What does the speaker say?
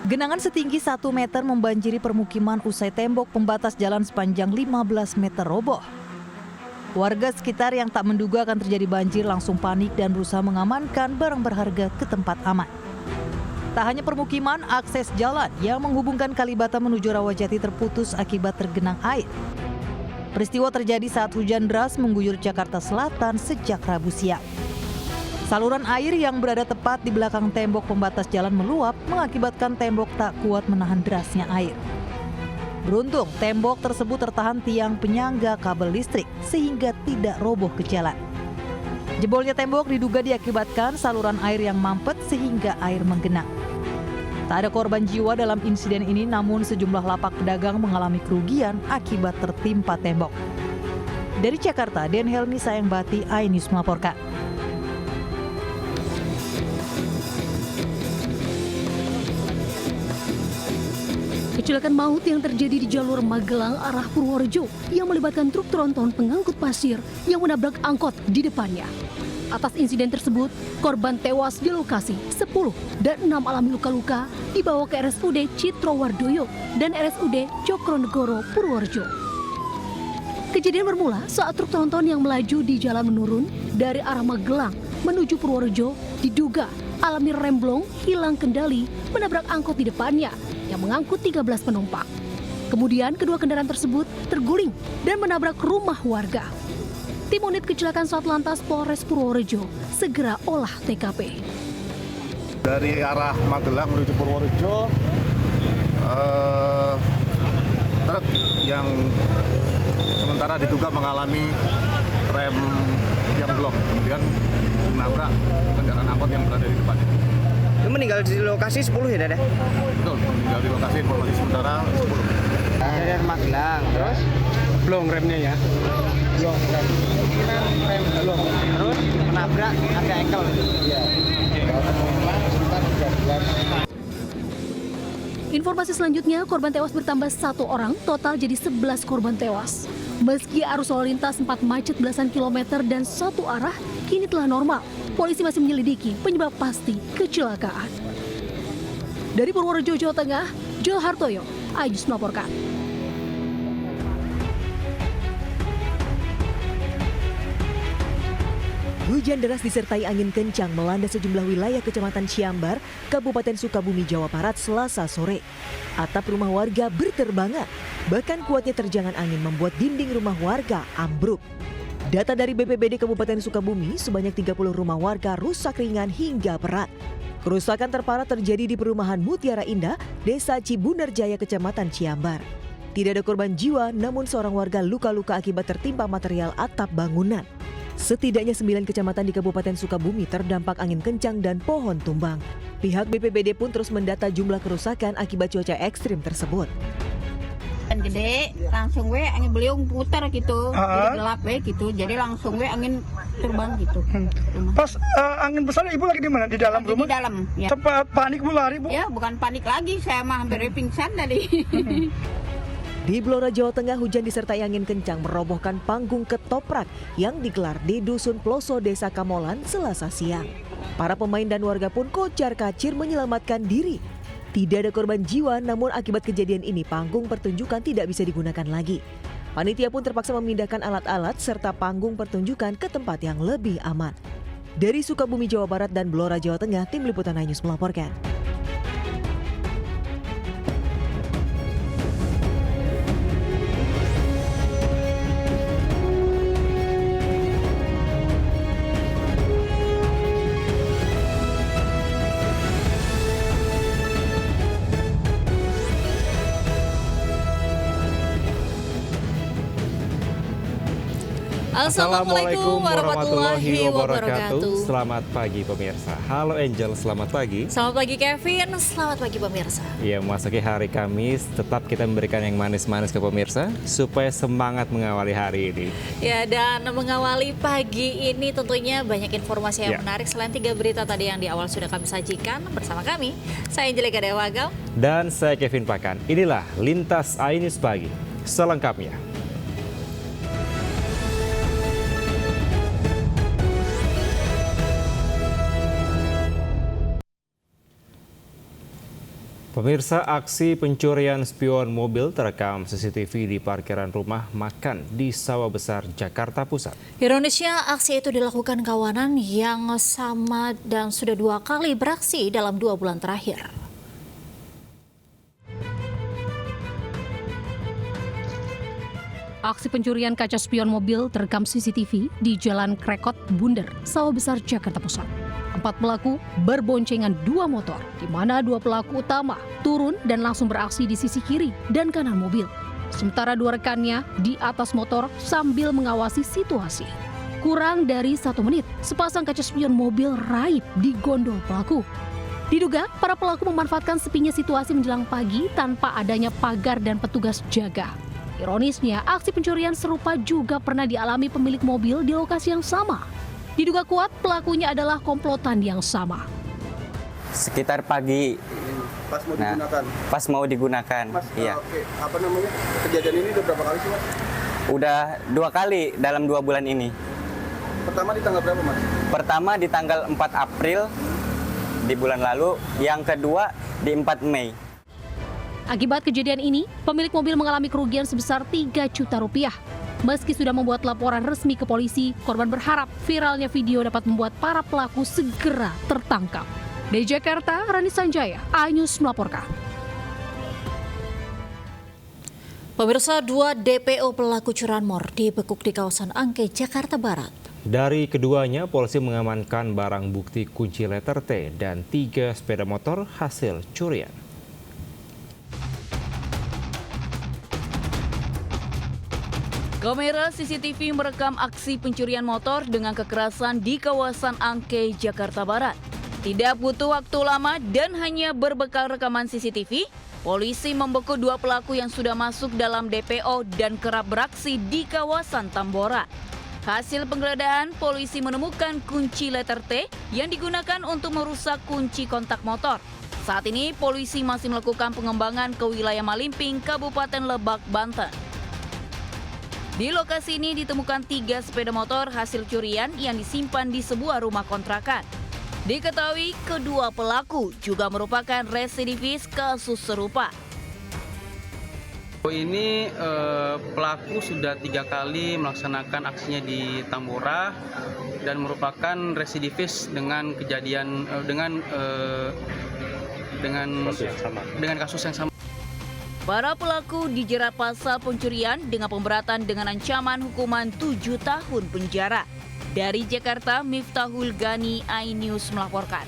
Genangan setinggi 1 meter membanjiri permukiman usai tembok pembatas jalan sepanjang 15 meter roboh. Warga sekitar yang tak menduga akan terjadi banjir langsung panik dan berusaha mengamankan barang berharga ke tempat aman. Tak hanya permukiman, akses jalan yang menghubungkan Kalibata menuju Rawajati terputus akibat tergenang air. Peristiwa terjadi saat hujan deras mengguyur Jakarta Selatan sejak Rabu siang. Saluran air yang berada tepat di belakang tembok pembatas jalan meluap mengakibatkan tembok tak kuat menahan derasnya air. Beruntung, tembok tersebut tertahan tiang penyangga kabel listrik sehingga tidak roboh ke jalan. Jebolnya tembok diduga diakibatkan saluran air yang mampet sehingga air menggenang. Tak ada korban jiwa dalam insiden ini, namun sejumlah lapak pedagang mengalami kerugian akibat tertimpa tembok. Dari Jakarta, Den Helmi Sayangbati, iNews melaporkan. Kecelakaan maut yang terjadi di jalur Magelang arah Purworejo yang melibatkan truk tronton pengangkut pasir yang menabrak angkot di depannya. Atas insiden tersebut, korban tewas di lokasi, 10 dan 6 alami luka-luka dibawa ke RSUD Citrowardoyo dan RSUD Cokronegoro Purworejo. Kejadian bermula saat truk tronton yang melaju di jalan menurun dari arah Magelang menuju Purworejo diduga alami remblong, hilang kendali, menabrak angkot di depannya yang mengangkut 13 penumpang. Kemudian kedua kendaraan tersebut terguling dan menabrak rumah warga. Tim unit kecelakaan Satlantas Polres Purworejo segera olah TKP. Dari arah Magelang menuju Purworejo, truk yang sementara diduga mengalami rem yang blok, kemudian menabrak kendaraan angkot yang berada di depannya. Itu meninggal di lokasi 10 ya, Dada? Betul, meninggal di lokasi, informasi sementara 10. Dari Magelang, terus? Belum remnya ya. Belum rem. Rem belum. Terus menabrak ada engkel. Iya. Informasi selanjutnya, korban tewas bertambah 1 orang, total jadi 11 korban tewas. Meski arus lalu lintas sempat macet belasan kilometer dan satu arah, kini telah normal. Polisi masih menyelidiki penyebab pasti kecelakaan. Dari Purworejo, Jawa Tengah, Joel Hartoyo, iNews melaporkan. Hujan deras disertai angin kencang melanda sejumlah wilayah Kecamatan Ciambar, Kabupaten Sukabumi, Jawa Barat, Selasa sore. Atap rumah warga berterbangan, bahkan kuatnya terjangan angin membuat dinding rumah warga ambruk. Data dari BPBD Kabupaten Sukabumi, sebanyak 30 rumah warga rusak ringan hingga berat. Kerusakan terparah terjadi di perumahan Mutiara Indah, Desa Cibunarjaya, Kecamatan Ciambar. Tidak ada korban jiwa, namun seorang warga luka-luka akibat tertimpa material atap bangunan. Setidaknya 9 kecamatan di Kabupaten Sukabumi terdampak angin kencang dan pohon tumbang. Pihak BPBD pun terus mendata jumlah kerusakan akibat cuaca ekstrim tersebut. Gede, langsung angin beliung putar gitu, jadi gelap gitu, jadi langsung angin terbang gitu. Pas angin besar, Ibu lagi di mana? Di dalam rumah? Di dalam, ya. Sempat panik Bu, lari Bu? Ya, bukan panik lagi, saya mah hampir pingsan tadi. Di Blora, Jawa Tengah, hujan disertai angin kencang merobohkan panggung ketoprak yang digelar di Dusun Ploso, Desa Kamolan, Selasa siang. Para pemain dan warga pun kocar-kacir menyelamatkan diri. Tidak ada korban jiwa, namun akibat kejadian ini panggung pertunjukan tidak bisa digunakan lagi. Panitia pun terpaksa memindahkan alat-alat serta panggung pertunjukan ke tempat yang lebih aman. Dari Sukabumi, Jawa Barat dan Blora, Jawa Tengah, Tim Liputan iNews melaporkan. Assalamualaikum warahmatullahi wabarakatuh. Selamat pagi pemirsa. Halo Angel, selamat pagi. Selamat pagi Kevin, selamat pagi pemirsa. Ya, memasuki hari Kamis, tetap kita memberikan yang manis-manis ke pemirsa supaya semangat mengawali hari ini. Ya, dan mengawali pagi ini tentunya banyak informasi yang menarik. Selain 3 berita tadi yang di awal sudah kami sajikan bersama kami, saya Angelika Dewagam. Dan saya Kevin Pakan. Inilah Lintas iNews Pagi selengkapnya. Pemirsa, aksi pencurian spion mobil terekam CCTV di parkiran rumah makan di Sawah Besar, Jakarta Pusat. Ironisnya, aksi itu dilakukan kawanan yang sama dan sudah 2 kali beraksi dalam 2 bulan terakhir. Aksi pencurian kaca spion mobil terekam CCTV di Jalan Krekot, Bunder, Sawah Besar, Jakarta Pusat. 4 pelaku berboncengan 2 motor, di mana 2 pelaku utama turun dan langsung beraksi di sisi kiri dan kanan mobil. Sementara 2 rekannya di atas motor sambil mengawasi situasi. Kurang dari 1 menit, sepasang kaca spion mobil raib di gondol pelaku. Diduga, para pelaku memanfaatkan sepinya situasi menjelang pagi tanpa adanya pagar dan petugas jaga. Ironisnya, aksi pencurian serupa juga pernah dialami pemilik mobil di lokasi yang sama. Diduga kuat pelakunya adalah komplotan yang sama. Sekitar pagi. Pas mau digunakan? Pas mau digunakan, Mas, iya. Apa namanya, kejadian ini udah berapa kali sih, Mas? Udah 2 kali dalam 2 bulan ini. Pertama di tanggal berapa, Mas? Pertama di tanggal 4 April di bulan lalu, yang kedua di 4 Mei. Akibat kejadian ini, pemilik mobil mengalami kerugian sebesar 3 juta rupiah. Meski sudah membuat laporan resmi ke polisi, korban berharap viralnya video dapat membuat para pelaku segera tertangkap. Dari Jakarta, Rani Sanjaya, iNews melaporkan. Pemirsa, 2 DPO pelaku curanmor dibekuk di kawasan Angke, Jakarta Barat. Dari keduanya, polisi mengamankan barang bukti kunci letter T dan 3 sepeda motor hasil curian. Kamera CCTV merekam aksi pencurian motor dengan kekerasan di kawasan Angke, Jakarta Barat. Tidak butuh waktu lama dan hanya berbekal rekaman CCTV, polisi membekuk 2 pelaku yang sudah masuk dalam DPO dan kerap beraksi di kawasan Tambora. Hasil penggeledahan, polisi menemukan kunci letter T yang digunakan untuk merusak kunci kontak motor. Saat ini, polisi masih melakukan pengembangan ke wilayah Malimping, Kabupaten Lebak, Banten. Di lokasi ini ditemukan 3 sepeda motor hasil curian yang disimpan di sebuah rumah kontrakan. Diketahui kedua pelaku juga merupakan residivis kasus serupa. Ini pelaku sudah 3 kali melaksanakan aksinya di Tambora dan merupakan residivis dengan kejadian dengan kasus yang sama. Para pelaku dijerat pasal pencurian dengan pemberatan dengan ancaman hukuman 7 tahun penjara. Dari Jakarta, Miftahul Gani, iNews melaporkan.